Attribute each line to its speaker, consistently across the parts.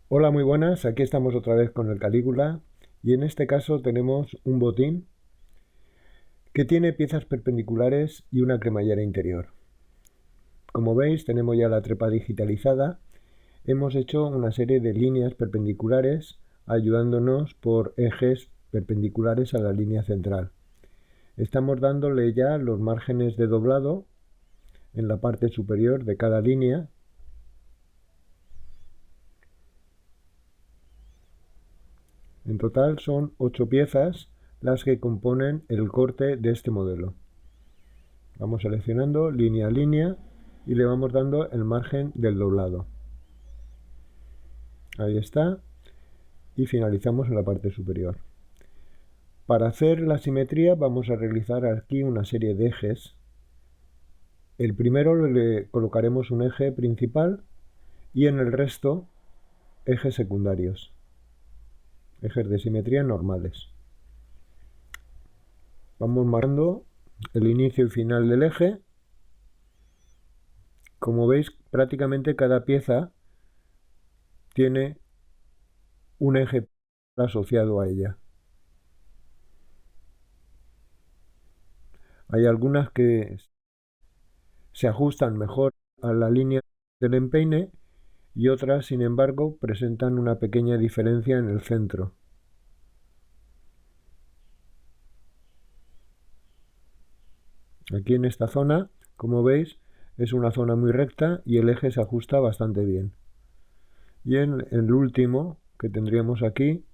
Speaker 1: Hola, muy buenas. Aquí estamos otra vez con el Calígula y en este caso tenemos un botín que tiene piezas perpendiculares y una cremallera interior. Como veis, tenemos ya la trepa digitalizada. Hemos hecho una serie de líneas perpendiculares ayudándonos por ejes perpendiculares a la línea central. Estamos dándole ya los márgenes de doblado en la parte superior de cada línea. En total son 8 piezas las que componen el corte de este modelo. Vamos seleccionando línea a línea y le vamos dando el margen del doblado. Ahí está. Y finalizamos en la parte superior. Para hacer la simetría vamos a realizar aquí una serie de ejes. El primero le colocaremos un eje principal y en el resto ejes secundarios. Ejes de simetría normales. Vamos marcando el inicio y final del eje. Como veis, prácticamente cada pieza tiene un eje asociado a ella. Hay algunas que se ajustan mejor a la línea del empeine y otras, sin embargo, presentan una pequeña diferencia en el centro. Aquí en esta zona, como veis, es una zona muy recta y el eje se ajusta bastante bien. Y en el último que tendríamos aquí,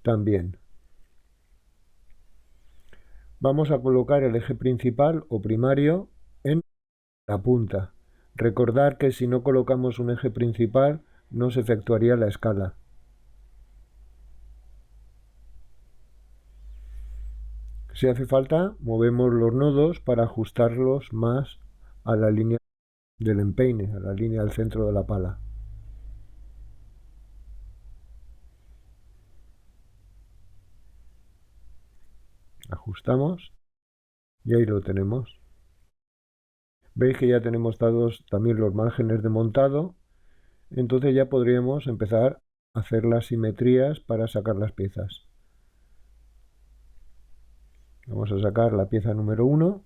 Speaker 1: también. Vamos a colocar el eje principal o primario en la punta. Recordar que si no colocamos un eje principal no se efectuaría la escala. Si hace falta, movemos los nodos para ajustarlos más a la línea del empeine, a la línea del centro de la pala. Ajustamos y ahí lo tenemos. Veis que ya tenemos dados también los márgenes de montado, entonces ya podríamos empezar a hacer las simetrías para sacar las piezas. Vamos a sacar la pieza número 1.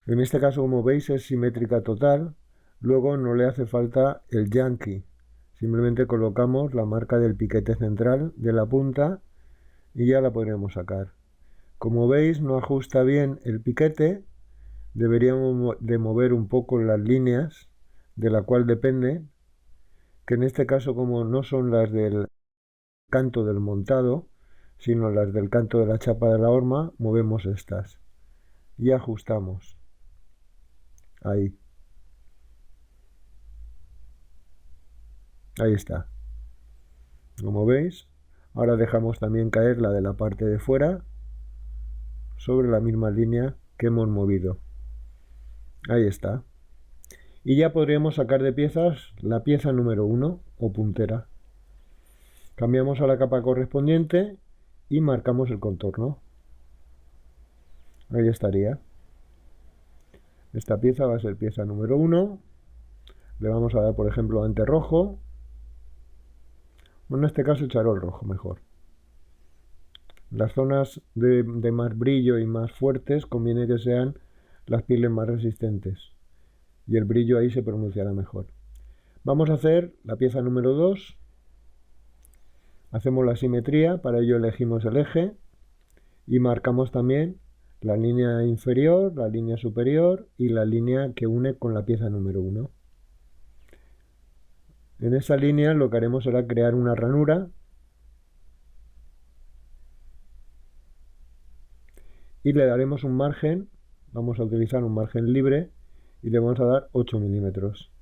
Speaker 1: En este caso, como veis, es simétrica total. Luego no le hace falta el yankee. Simplemente colocamos la marca del piquete central de la punta y ya la podremos sacar. Como veis, no ajusta bien el piquete. Deberíamos de mover un poco las líneas de la cual depende, que en este caso, como no son las del canto del montado, sino las del canto de la chapa de la horma, movemos estas y ajustamos. Ahí. Ahí está. Como veis, ahora dejamos también caer la de la parte de fuera sobre la misma línea que hemos movido. Ahí está. Y ya podríamos sacar de piezas la pieza número 1 o puntera. Cambiamos a la capa correspondiente y marcamos el contorno. Ahí estaría. Esta pieza va a ser pieza número 1. Le vamos a dar, por ejemplo, ante rojo. Bueno, en este caso charol rojo mejor. Las zonas de más brillo y más fuertes conviene que sean las pieles más resistentes. Y el brillo ahí se pronunciará mejor. Vamos a hacer la pieza número 2. Hacemos la simetría, para ello elegimos el eje y marcamos también la línea inferior, la línea superior y la línea que une con la pieza número 1. En esa línea lo que haremos será crear una ranura y le daremos un margen, vamos a utilizar un margen libre y le vamos a dar 8 milímetros.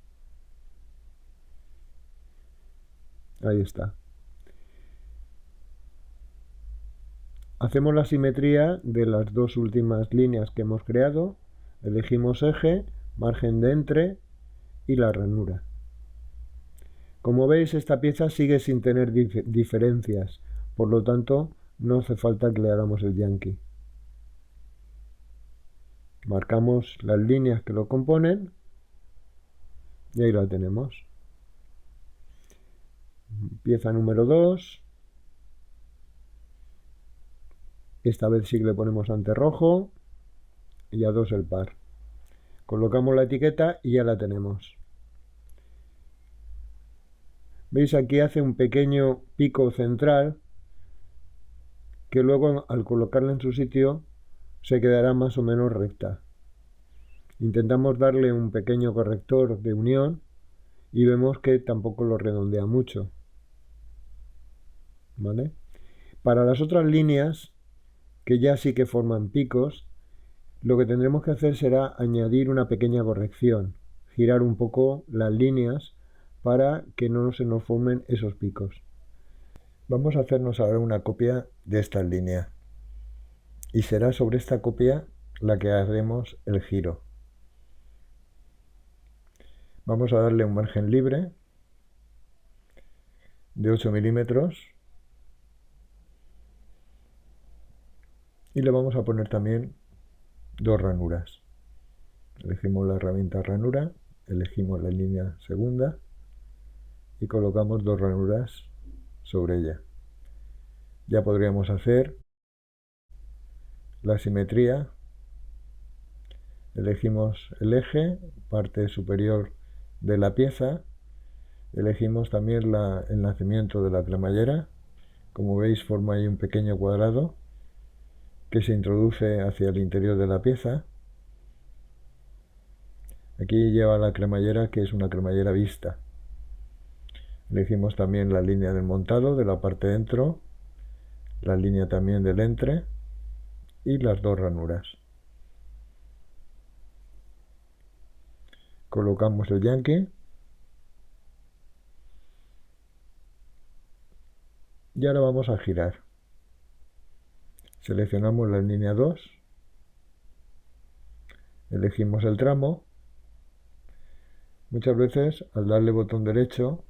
Speaker 1: Ahí está. Hacemos la simetría de las dos últimas líneas que hemos creado, elegimos eje, margen de entre y la ranura. Como veis, esta pieza sigue sin tener diferencias, por lo tanto no hace falta que le hagamos el yankee. Marcamos las líneas que lo componen y ahí la tenemos. Pieza número 2. Esta vez sí que le ponemos ante rojo y a 2 el par. Colocamos la etiqueta y ya la tenemos. ¿Veis? Aquí hace un pequeño pico central que luego al colocarla en su sitio se quedará más o menos recta. Intentamos darle un pequeño corrector de unión y vemos que tampoco lo redondea mucho. ¿Vale? Para las otras líneas, que ya sí que forman picos, lo que tendremos que hacer será añadir una pequeña corrección, girar un poco las líneas para que no se nos formen esos picos. Vamos a hacernos ahora una copia de esta línea y será sobre esta copia la que haremos el giro. Vamos a darle un margen libre de 8 milímetros y le vamos a poner también 2 ranuras. Elegimos la herramienta ranura, elegimos la línea segunda y colocamos 2 ranuras sobre ella. Ya podríamos hacer la simetría. Elegimos el eje, parte superior de la pieza. Elegimos también el nacimiento de la cremallera. Como veis, forma ahí un pequeño cuadrado que se introduce hacia el interior de la pieza. Aquí lleva la cremallera, que es una cremallera vista. Elegimos también la línea del montado de la parte dentro, la línea también del entre y las 2 ranuras. Colocamos el yankee y ahora vamos a girar. Seleccionamos la línea 2, elegimos el tramo. Muchas veces al darle botón derecho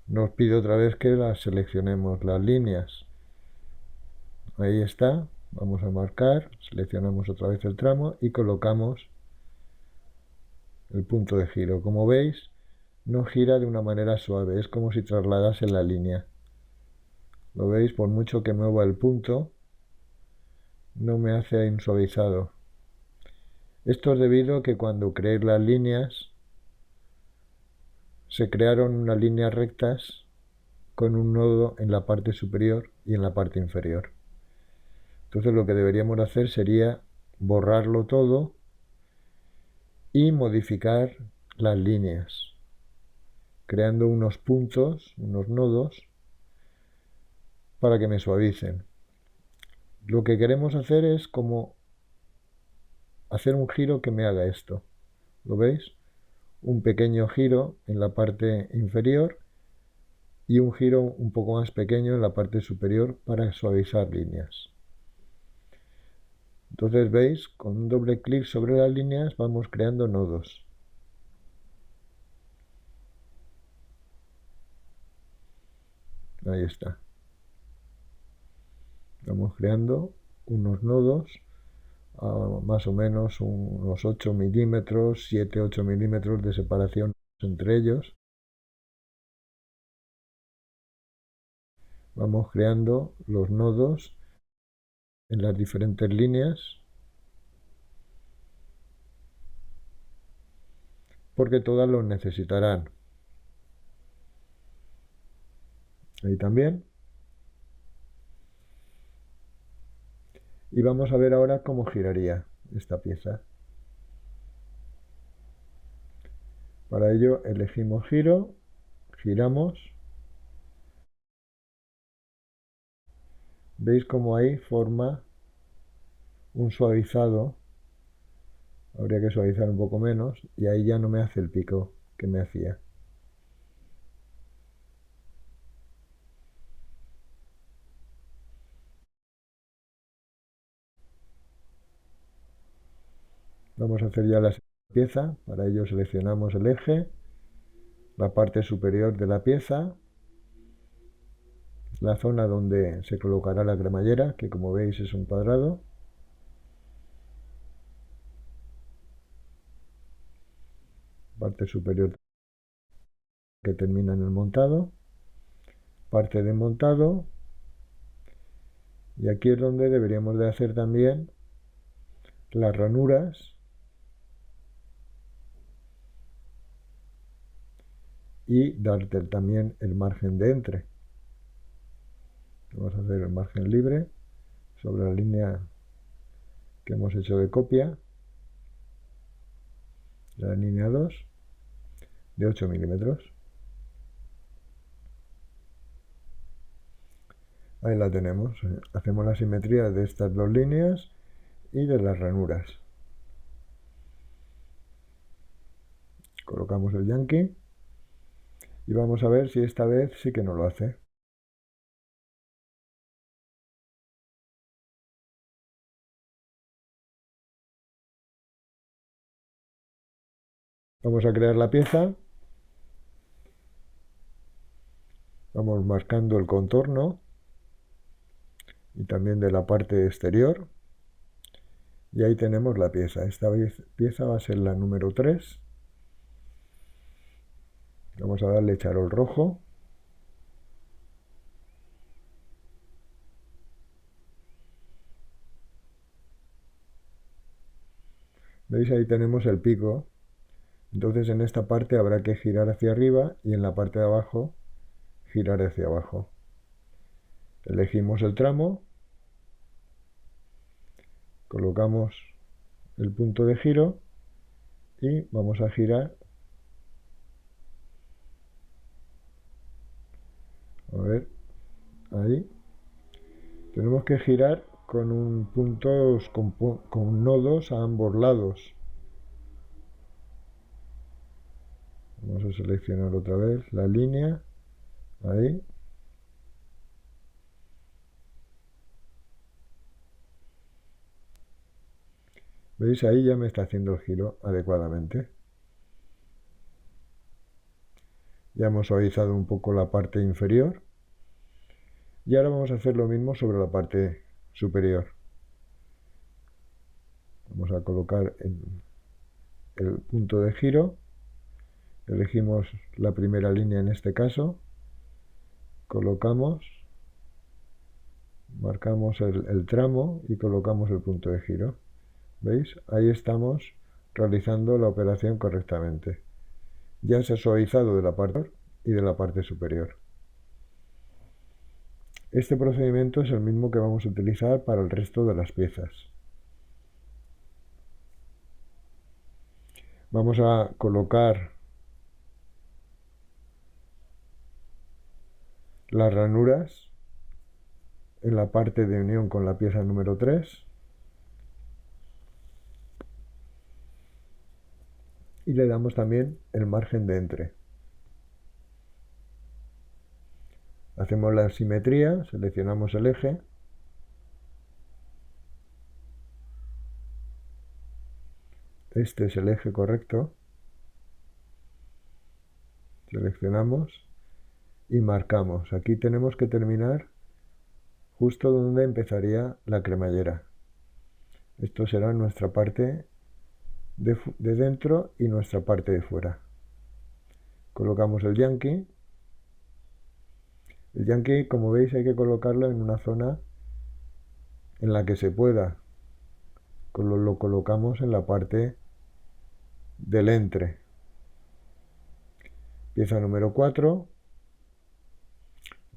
Speaker 1: nos pide otra vez que seleccionemos las líneas. Ahí está, vamos a marcar, seleccionamos otra vez el tramo y colocamos el punto de giro. Como veis, no gira de una manera suave, es como si trasladase la línea. ¿Lo veis? Por mucho que mueva el punto, no me hace un suavizado. Esto es debido a que cuando creé las líneas, se crearon unas líneas rectas con un nodo en la parte superior y en la parte inferior. Entonces lo que deberíamos hacer sería borrarlo todo y modificar las líneas, creando unos puntos, unos nodos, para que me suavicen. Lo que queremos hacer es como hacer un giro que me haga esto. ¿Lo veis? Un pequeño giro en la parte inferior y un giro un poco más pequeño en la parte superior para suavizar líneas. Entonces veis, con un doble clic sobre las líneas vamos creando nodos. Ahí está. Vamos creando unos nodos a más o menos unos 8 milímetros, 7-8 milímetros de separación entre ellos. Vamos creando los nodos en las diferentes líneas, porque todas los necesitarán. Ahí también. Y vamos a ver ahora cómo giraría esta pieza. Para ello elegimos giro, giramos. Veis cómo ahí forma un suavizado. Habría que suavizar un poco menos y ahí ya no me hace el pico que me hacía. Vamos a hacer ya la pieza. Para ello seleccionamos el eje, la parte superior de la pieza, la zona donde se colocará la cremallera, que como veis es un cuadrado. Parte superior que termina en el montado. parte de montado, y aquí es donde deberíamos de hacer también las ranuras y darte también el margen de entre. Vamos a hacer el margen libre sobre la línea que hemos hecho de copia, la línea 2 de 8 milímetros. Ahí la tenemos. Hacemos la simetría de estas dos líneas y de las ranuras. Colocamos el Yankee y vamos a ver si esta vez sí que nos lo hace. Vamos a crear la pieza. Vamos marcando el contorno y también de la parte exterior. Y ahí tenemos la pieza. Esta pieza va a ser la número 3. Vamos a darle charol rojo. ¿Veis? Ahí tenemos el pico. Entonces en esta parte habrá que girar hacia arriba y en la parte de abajo girar hacia abajo. Elegimos el tramo, colocamos el punto de giro y vamos a girar. A ver, ahí. Tenemos que girar con puntos con nodos a ambos lados. Vamos a seleccionar otra vez la línea, ahí. ¿Veis? Ahí ya me está haciendo el giro adecuadamente. Ya hemos suavizado un poco la parte inferior. Y ahora vamos a hacer lo mismo sobre la parte superior. Vamos a colocar el punto de giro. Elegimos la primera línea en este caso. Colocamos, marcamos el tramo y colocamos el punto de giro. ¿Veis? Ahí estamos realizando la operación correctamente. Ya se ha suavizado de la parte y de la parte superior. Este procedimiento es el mismo que vamos a utilizar para el resto de las piezas. Vamos a colocar las ranuras en la parte de unión con la pieza número 3 y le damos también el margen de entre. Hacemos la simetría, seleccionamos el eje, este es el eje correcto, seleccionamos y marcamos. Aquí tenemos que terminar justo donde empezaría la cremallera. Esto será nuestra parte de dentro y nuestra parte de fuera. Colocamos el Yankee. El Yankee, como veis, hay que colocarlo en una zona en la que se pueda. Lo colocamos en la parte del entre. Pieza número 4.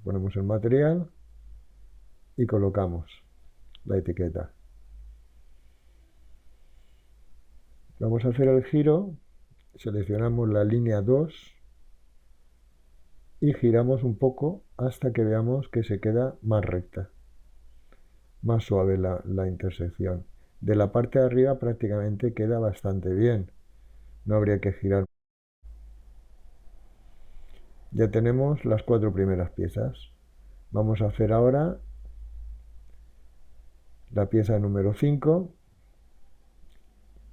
Speaker 1: Ponemos el material y colocamos la etiqueta. Vamos a hacer el giro, seleccionamos la línea 2 y giramos un poco hasta que veamos que se queda más recta, más suave la intersección. De la parte de arriba prácticamente queda bastante bien, no habría que girar. Ya tenemos las 4 primeras piezas. Vamos a hacer ahora la pieza número 5,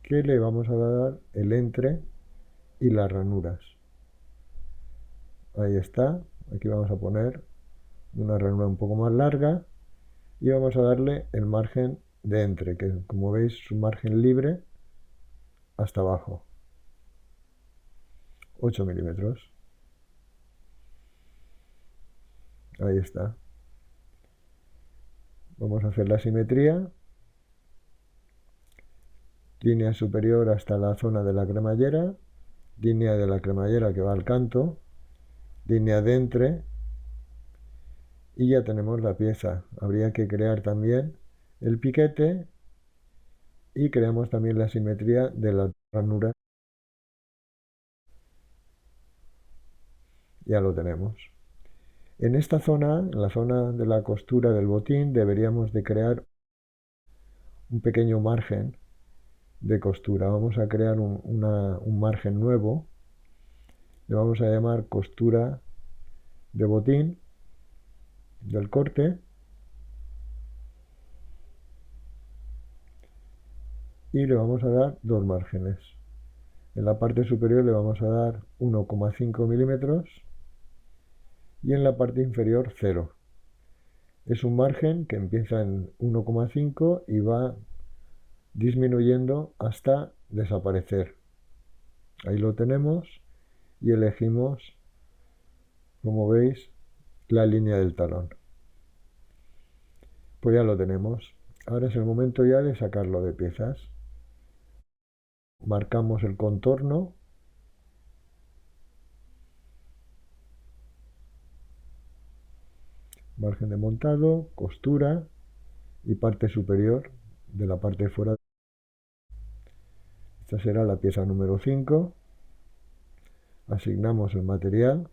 Speaker 1: que le vamos a dar el entre y las ranuras. Ahí está. Aquí vamos a poner una ranura un poco más larga y vamos a darle el margen de entre, que como veis es un margen libre hasta abajo, 8 milímetros. Ahí está. Vamos a hacer la simetría. Línea superior hasta la zona de la cremallera. Línea de la cremallera que va al canto. Línea de entre. Y ya tenemos la pieza. Habría que crear también el piquete. Y creamos también la simetría de la ranura. Ya lo tenemos. En esta zona, en la zona de la costura del botín, deberíamos de crear un pequeño margen de costura. Vamos a crear un margen nuevo. Le vamos a llamar costura de botín del corte. Y le vamos a dar dos márgenes. En la parte superior le vamos a dar 1,5 milímetros y en la parte inferior 0. Es un margen que empieza en 1,5 y va disminuyendo hasta desaparecer. Ahí lo tenemos y elegimos, como veis, la línea del talón. Pues ya lo tenemos. Ahora es el momento ya de sacarlo de piezas. Marcamos el contorno. Margen de montado, costura y parte superior de la parte de fuera. Esta será la pieza número 5. Asignamos el material.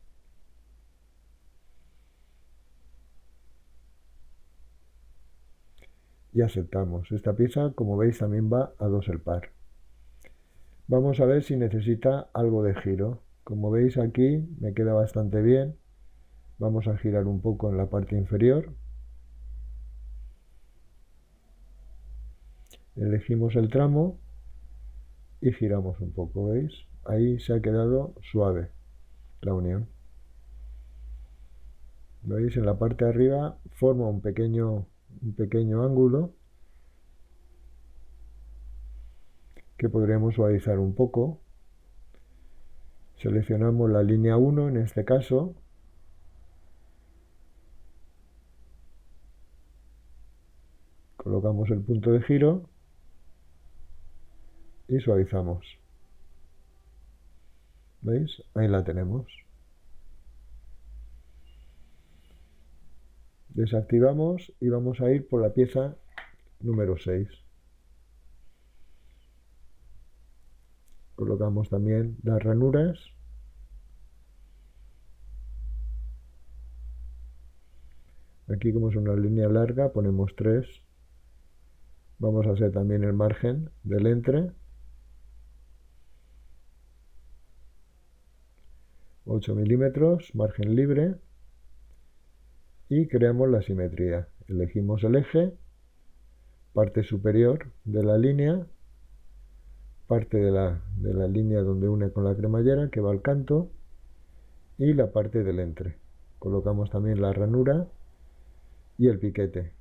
Speaker 1: Y aceptamos. Esta pieza, como veis, también va a 2 el par. Vamos a ver si necesita algo de giro. Como veis aquí me queda bastante bien. Vamos a girar un poco en la parte inferior. Elegimos el tramo y giramos un poco, ¿veis? Ahí se ha quedado suave la unión. ¿Veis? En la parte de arriba forma un pequeño ángulo que podremos suavizar un poco. Seleccionamos la línea 1 en este caso. Colocamos el punto de giro y suavizamos. ¿Veis? Ahí la tenemos. Desactivamos y vamos a ir por la pieza número 6. Colocamos también las ranuras. Aquí, como es una línea larga, ponemos 3. Vamos a hacer también el margen del entre. 8 milímetros, margen libre. Y creamos la simetría. Elegimos el eje, parte superior de la línea, parte de la línea donde une con la cremallera que va al canto y la parte del entre. Colocamos también la ranura y el piquete.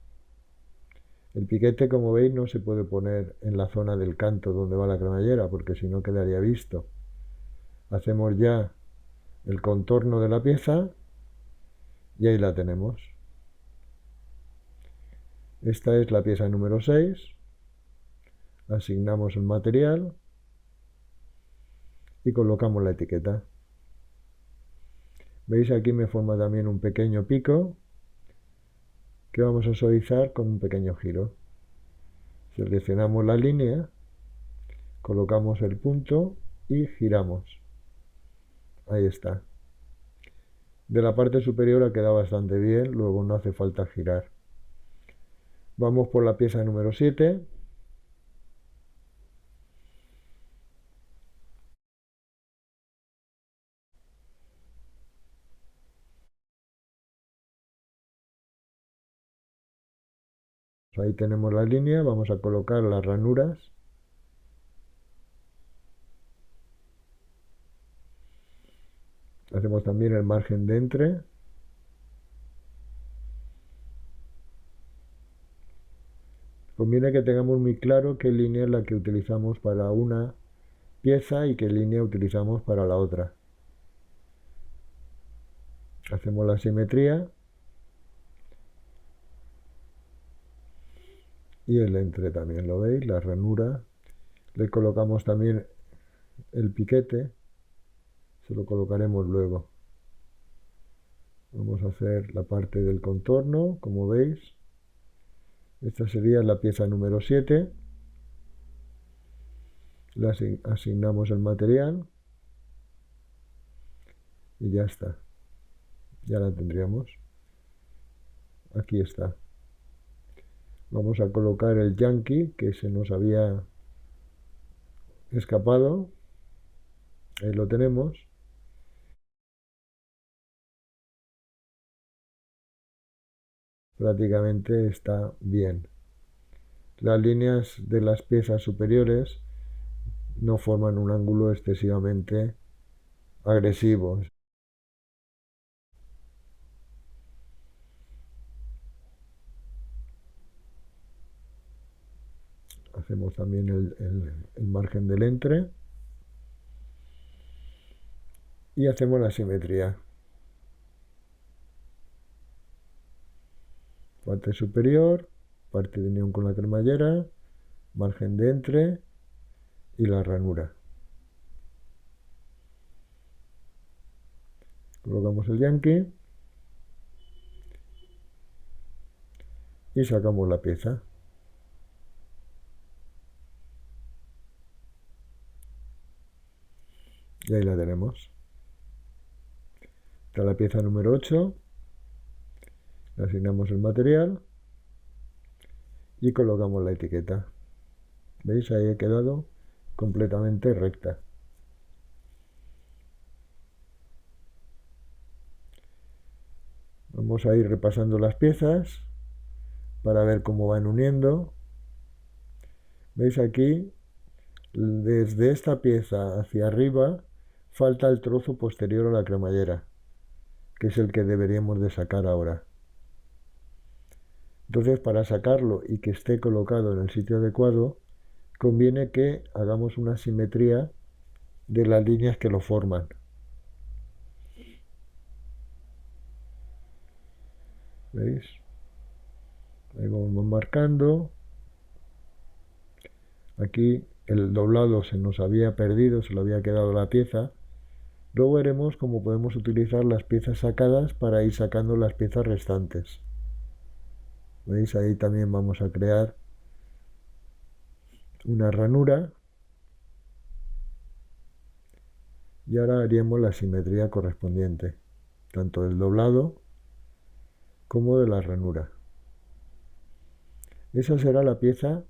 Speaker 1: El piquete, como veis, no se puede poner en la zona del canto donde va la cremallera porque si no quedaría visto. Hacemos ya el contorno de la pieza y ahí la tenemos. Esta es la pieza número 6. Asignamos el material y colocamos la etiqueta. Veis, aquí me forma también un pequeño pico que vamos a suavizar con un pequeño giro. Seleccionamos la línea, colocamos el punto y giramos. Ahí está. De la parte superior ha quedado bastante bien, luego no hace falta girar. Vamos por la pieza número 7. Ahí tenemos la línea, vamos a colocar las ranuras. Hacemos también el margen de entre. Conviene que tengamos muy claro qué línea es la que utilizamos para una pieza y qué línea utilizamos para la otra. Hacemos la simetría Y el entre también, ¿lo veis? La ranura. Le colocamos también el piquete. Se lo colocaremos luego. Vamos a hacer la parte del contorno, como veis. Esta sería la pieza número 7. Le asignamos el material. Y ya está. Ya la tendríamos. Aquí está. Vamos a colocar el Yankee que se nos había escapado. Ahí lo tenemos. Prácticamente está bien. Las líneas de las piezas superiores no forman un ángulo excesivamente agresivo. Hacemos también el margen del entre y hacemos la simetría. Parte superior, parte de unión con la cremallera, margen de entre y la ranura. Colocamos el Yankee y sacamos la pieza. Y ahí la tenemos. Está la pieza número 8. Le asignamos el material y colocamos la etiqueta. ¿Veis? Ahí ha quedado completamente recta. Vamos a ir repasando las piezas para ver cómo van uniendo. ¿Veis aquí? Desde esta pieza hacia arriba falta el trozo posterior a la cremallera, que es el que deberíamos de sacar ahora. Entonces, para sacarlo y que esté colocado en el sitio adecuado, conviene que hagamos una simetría de las líneas que lo forman. ¿Veis? Ahí vamos marcando. Aquí el doblado se nos había perdido, se lo había quedado la pieza. Luego veremos cómo podemos utilizar las piezas sacadas para ir sacando las piezas restantes. ¿Veis? Ahí también vamos a crear una ranura. Y ahora haríamos la simetría correspondiente, tanto del doblado como de la ranura. Esa será la pieza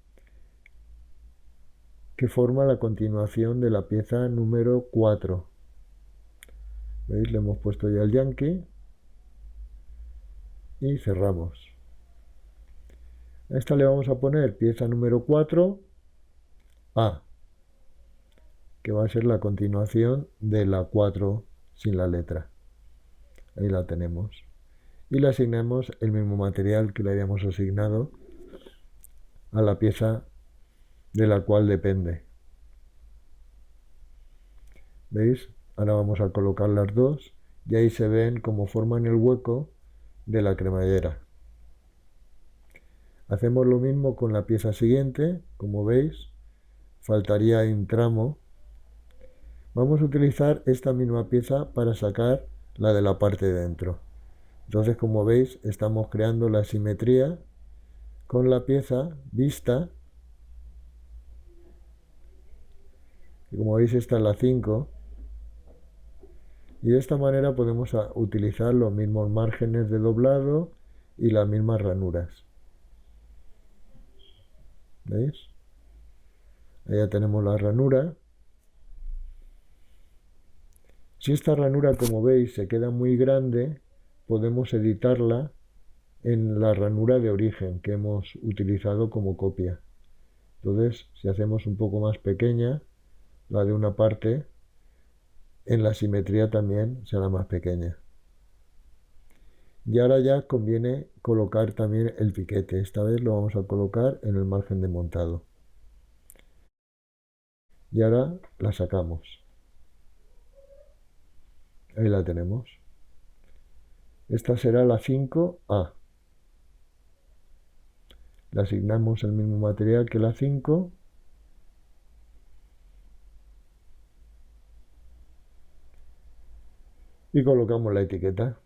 Speaker 1: que forma la continuación de la pieza número 4. ¿Veis? Le hemos puesto ya el Yankee y cerramos. A esta le vamos a poner pieza número 4A, que va a ser la continuación de la 4 sin la letra. Ahí la tenemos. Y le asignamos el mismo material que le habíamos asignado a la pieza de la cual depende. ¿Veis? Ahora vamos a colocar las dos y ahí se ven cómo forman el hueco de la cremallera. Hacemos lo mismo con la pieza siguiente, como veis, faltaría un tramo. Vamos a utilizar esta misma pieza para sacar la de la parte de dentro. Entonces, como veis, estamos creando la simetría con la pieza vista. Y como veis, esta es la 5. Y de esta manera podemos utilizar los mismos márgenes de doblado y las mismas ranuras. ¿Veis? Ahí ya tenemos la ranura. Si esta ranura, como veis, se queda muy grande, podemos editarla en la ranura de origen que hemos utilizado como copia. Entonces, si hacemos un poco más pequeña, la de una parte, en la simetría también será más pequeña. Y ahora ya conviene colocar también el piquete. Esta vez lo vamos a colocar en el margen de montado. Y ahora la sacamos. Ahí la tenemos. Esta será la 5A. Le asignamos el mismo material que la 5 y colocamos la etiqueta.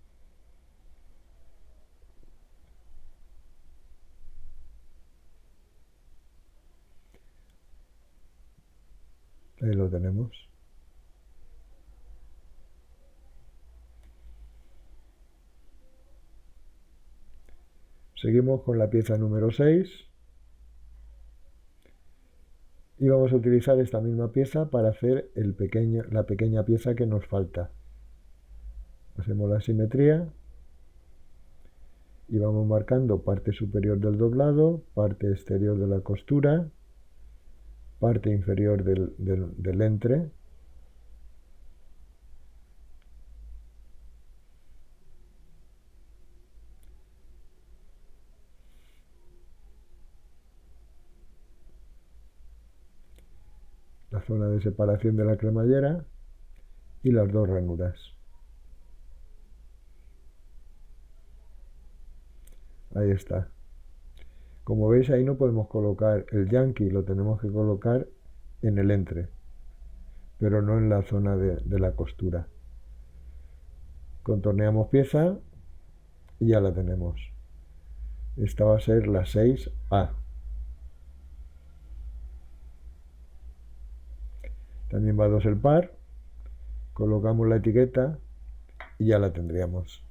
Speaker 1: Ahí lo tenemos. Seguimos con la pieza número 6 y vamos a utilizar esta misma pieza para hacer la pequeña pieza que nos falta. Hacemos la simetría y vamos marcando parte superior del doblado, parte exterior de la costura, parte inferior del entre, la zona de separación de la cremallera y las dos ranuras. Ahí está. Como veis, ahí no podemos colocar el Yankee, lo tenemos que colocar en el entre, pero no en la zona de la costura. Contorneamos pieza y ya la tenemos. Esta va a ser la 6A. También va 2 el par, colocamos la etiqueta y ya la tendríamos.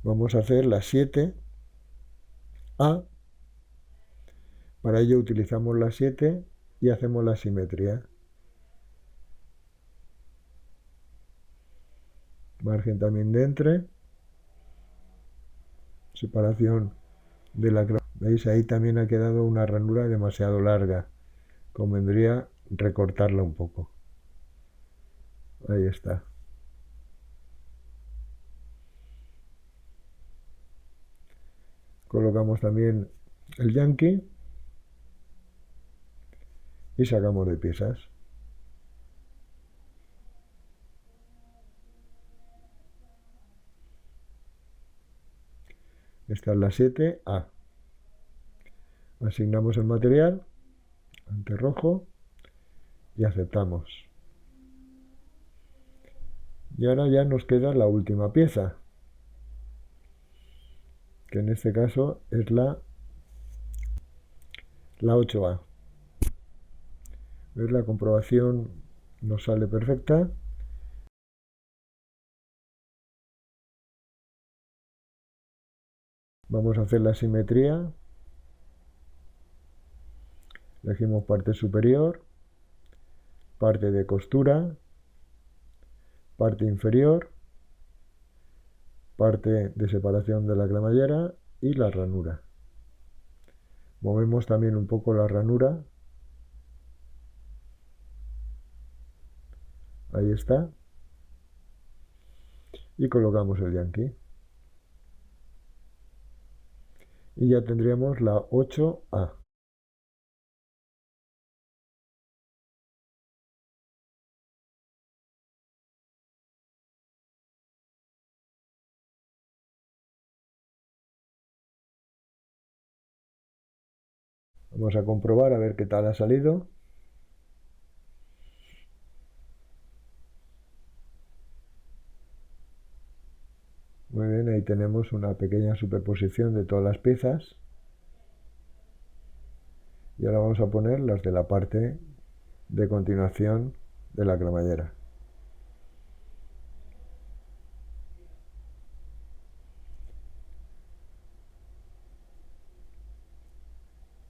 Speaker 1: Vamos a hacer la 7A. Para ello utilizamos la 7 y hacemos la simetría. Margen también de entre. Separación de la... ¿Veis? Ahí también ha quedado una ranura demasiado larga. Convendría recortarla un poco. Ahí está. Colocamos también el Yankee y sacamos de piezas. Esta es la 7A. Asignamos el material, ante rojo, y aceptamos. Y ahora ya nos queda la última pieza, que en este caso es la 8A. ¿Veis? La comprobación nos sale perfecta. Vamos a hacer la simetría. Elegimos parte superior, parte de costura, parte inferior, parte de separación de la cremallera y la ranura. Movemos también un poco la ranura. Ahí está. Y colocamos el Yankee. Y ya tendríamos la 8A. Vamos a comprobar a ver qué tal ha salido. Muy bien, ahí tenemos una pequeña superposición de todas las piezas. Y ahora vamos a poner las de la parte de continuación de la cremallera.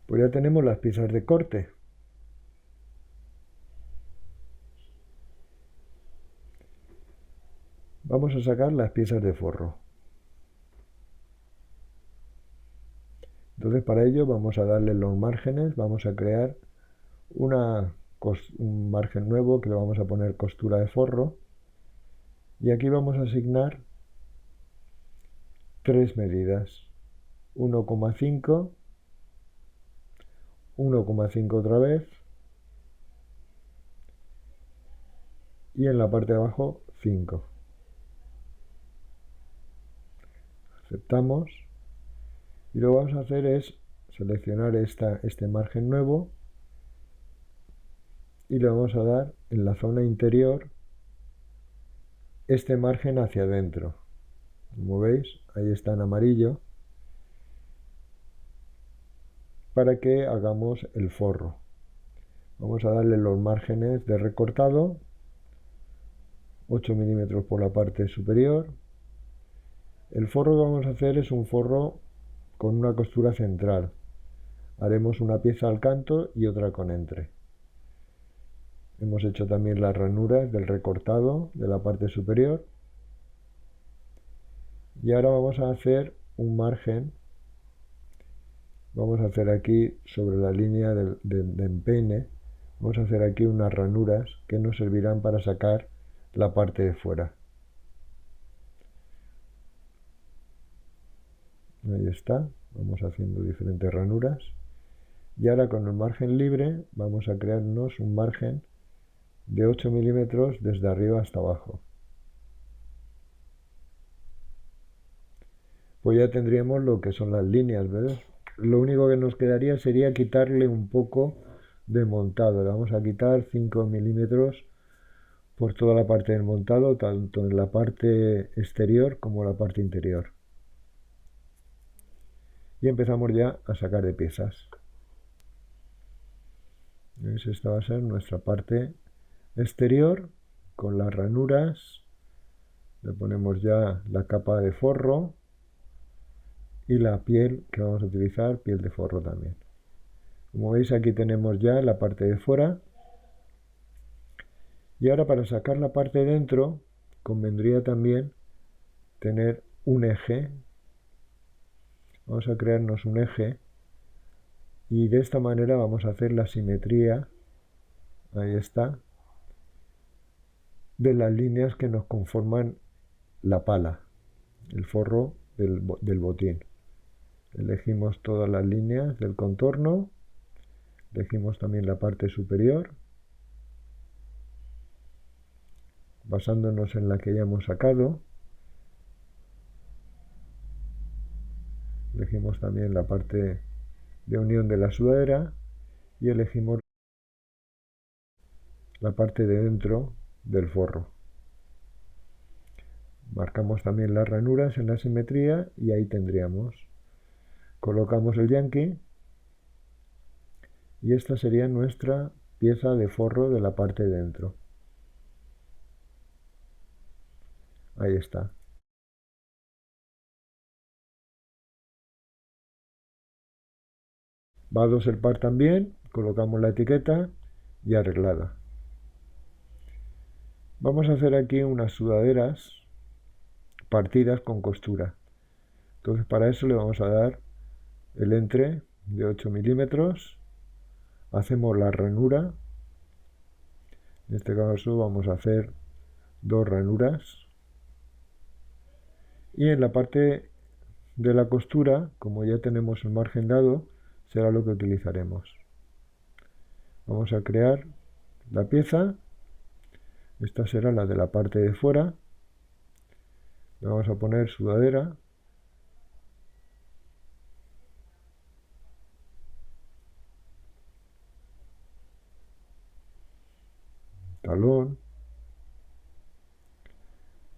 Speaker 1: Pues ya tenemos las piezas de corte. Vamos a sacar las piezas de forro. Entonces para ello vamos a darle los márgenes, vamos a crear un margen nuevo que le vamos a poner costura de forro y aquí vamos a asignar 3 medidas, 1,5, 1,5 otra vez y en la parte de abajo 5. Aceptamos Y lo que vamos a hacer es seleccionar este margen nuevo y le vamos a dar en la zona interior este margen hacia adentro. Como veis, ahí está en amarillo, para que hagamos el forro. Vamos a darle los márgenes de recortado, 8 milímetros por la parte superior. El forro que vamos a hacer es un forro con una costura central. Haremos una pieza al canto y otra con entre. Hemos hecho también las ranuras del recortado de la parte superior. Y ahora vamos a hacer un margen. Vamos a hacer aquí sobre la línea de empeine. Vamos a hacer aquí unas ranuras que nos servirán para sacar la parte de fuera. Ahí está. Vamos haciendo diferentes ranuras. Y ahora con el margen libre vamos a crearnos un margen de 8 milímetros desde arriba hasta abajo. Pues ya tendríamos lo que son las líneas, ¿ves? Lo único que nos quedaría sería quitarle un poco de montado. Le vamos a quitar 5 milímetros por toda la parte del montado, tanto en la parte exterior como la parte interior. Y empezamos ya a sacar de piezas. ¿Veis? Esta va a ser nuestra parte exterior con las ranuras. Le ponemos ya la capa de forro y la piel que vamos a utilizar, piel de forro también. Como veis, aquí tenemos ya la parte de fuera. Y ahora para sacar la parte de dentro convendría también tener un eje. Vamos a crearnos un eje y de esta manera vamos a hacer la simetría, ahí está, de las líneas que nos conforman la pala, el forro del botín. Elegimos todas las líneas del contorno, elegimos también la parte superior, basándonos en la que ya hemos sacado. Elegimos también la parte de unión de la sudadera y elegimos la parte de dentro del forro. Marcamos también las ranuras en la simetría y ahí tendríamos. Colocamos el yanqui y esta sería nuestra pieza de forro de la parte de dentro. Ahí está. Va a 2 el par también, colocamos la etiqueta y arreglada. Vamos a hacer aquí unas sudaderas partidas con costura. Entonces para eso le vamos a dar el entre de 8 milímetros. Hacemos la ranura. En este caso vamos a hacer 2 ranuras. Y en la parte de la costura, como ya tenemos el margen dado, será lo que utilizaremos. Vamos a crear la pieza. Esta será la de la parte de fuera. Le vamos a poner sudadera. Talón.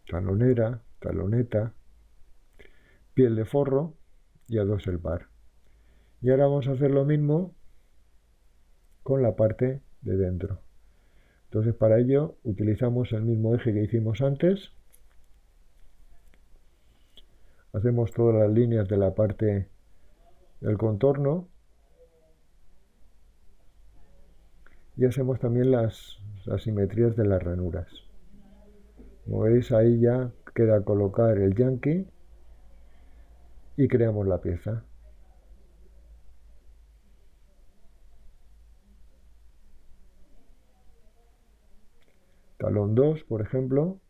Speaker 1: Talonera, taloneta. Piel de forro y a 2 el par. Y ahora vamos a hacer lo mismo con la parte de dentro. Entonces para ello utilizamos el mismo eje que hicimos antes. Hacemos todas las líneas de la parte del contorno. Y hacemos también las simetrías de las ranuras. Como veis, ahí ya queda colocar el yanqui y creamos la pieza. Talón 2, por ejemplo,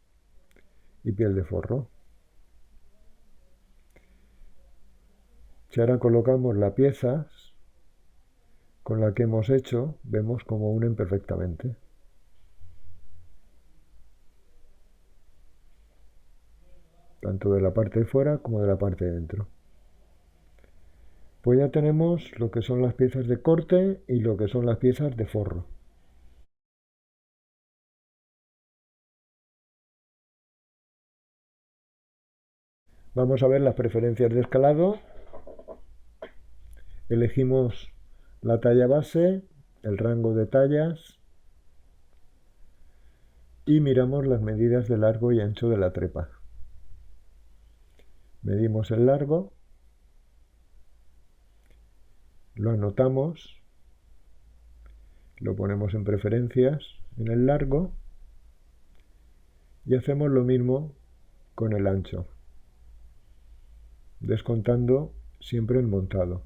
Speaker 1: y piel de forro. Si ahora colocamos la pieza con la que hemos hecho, vemos cómo unen perfectamente. Tanto de la parte de fuera como de la parte de dentro. Pues ya tenemos lo que son las piezas de corte y lo que son las piezas de forro. Vamos a ver las preferencias de escalado. Elegimos la talla base, el rango de tallas y miramos las medidas de largo y ancho de la trepa. Medimos el largo, lo anotamos, lo ponemos en preferencias en el largo y hacemos lo mismo con el ancho, descontando siempre el montado.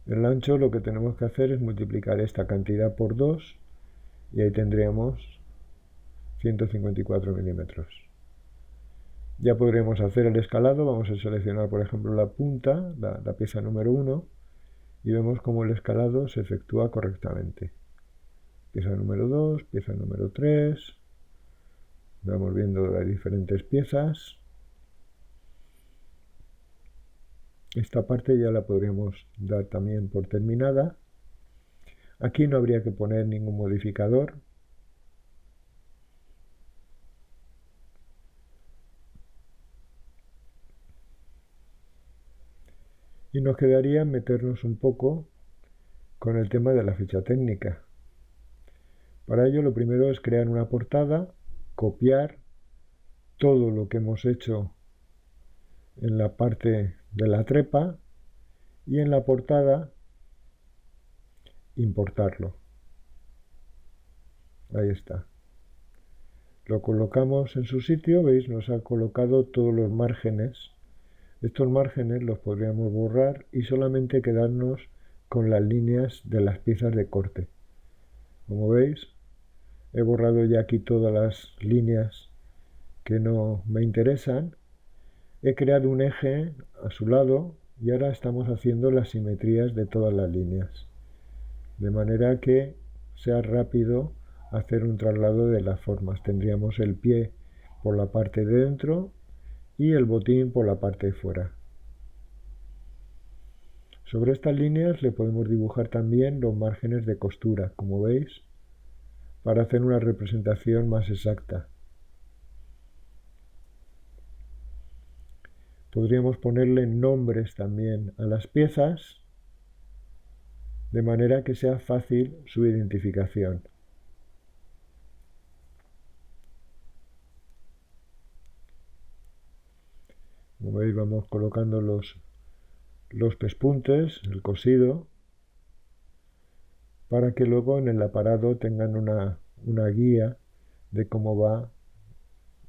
Speaker 1: El ancho lo que tenemos que hacer es multiplicar esta cantidad por 2 y ahí tendríamos 154 milímetros. Ya podremos hacer el escalado. Vamos a seleccionar por ejemplo la punta, la pieza número 1, y vemos cómo el escalado se efectúa correctamente. Pieza número 2, pieza número 3, vamos viendo las diferentes piezas. Esta parte ya la podríamos dar también por terminada. Aquí no habría que poner ningún modificador. Y nos quedaría meternos un poco con el tema de la ficha técnica. Para ello lo primero es crear una portada, copiar todo lo que hemos hecho en la parte de la trepa y en la portada importarlo. Ahí está. Lo colocamos en su sitio, veis, nos ha colocado todos los márgenes. Estos márgenes los podríamos borrar y solamente quedarnos con las líneas de las piezas de corte. Como veis, he borrado ya aquí todas las líneas que no me interesan. He creado un eje a su lado y ahora estamos haciendo las simetrías de todas las líneas, de manera que sea rápido hacer un traslado de las formas. Tendríamos el pie por la parte de dentro y el botín por la parte de fuera. Sobre estas líneas le podemos dibujar también los márgenes de costura, como veis, para hacer una representación más exacta. Podríamos ponerle nombres también a las piezas, de manera que sea fácil su identificación. Como veis, vamos colocando los pespuntes, el cosido, para que luego en el aparado tengan una guía de cómo va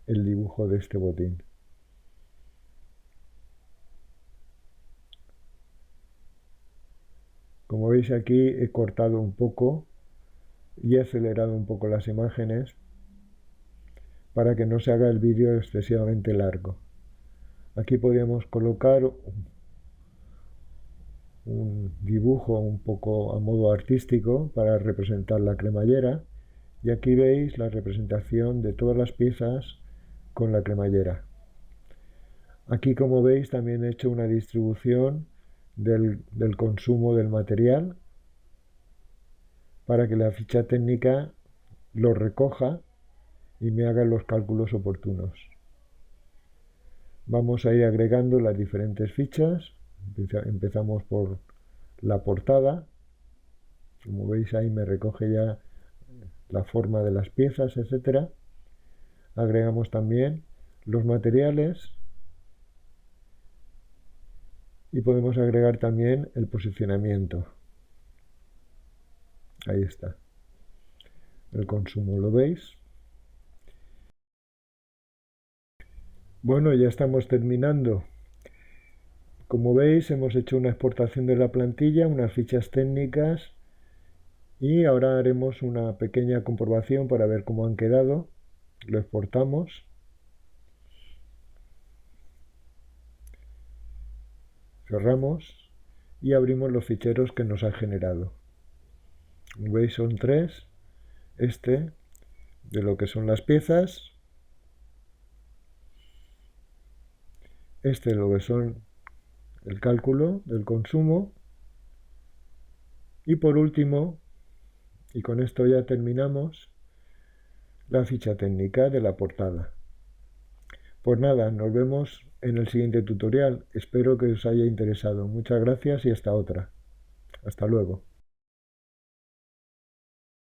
Speaker 1: el dibujo de este botín. Como veis aquí he cortado un poco y he acelerado un poco las imágenes para que no se haga el vídeo excesivamente largo. Aquí podríamos colocar un dibujo un poco a modo artístico para representar la cremallera, y aquí veis la representación de todas las piezas con la cremallera. Aquí, como veis, también he hecho una distribución del consumo del material para que la ficha técnica lo recoja y me haga los cálculos oportunos. Vamos a ir agregando las diferentes fichas. Empezamos por la portada. Como veis ahí me recoge ya la forma de las piezas, etcétera. Agregamos también los materiales y podemos agregar también el posicionamiento. Ahí está. El consumo, ¿lo veis? Bueno, ya estamos terminando. Como veis, hemos hecho una exportación de la plantilla, unas fichas técnicas, y ahora haremos una pequeña comprobación para ver cómo han quedado. Lo exportamos. Cerramos y abrimos los ficheros que nos ha generado. Como veis, son 3. Este de lo que son las piezas, este de lo que son el cálculo del consumo. Y por último, y con esto ya terminamos, la ficha técnica de la portada. Pues nada, nos vemos en el siguiente tutorial. Espero que os haya interesado. Muchas gracias y hasta otra. Hasta luego.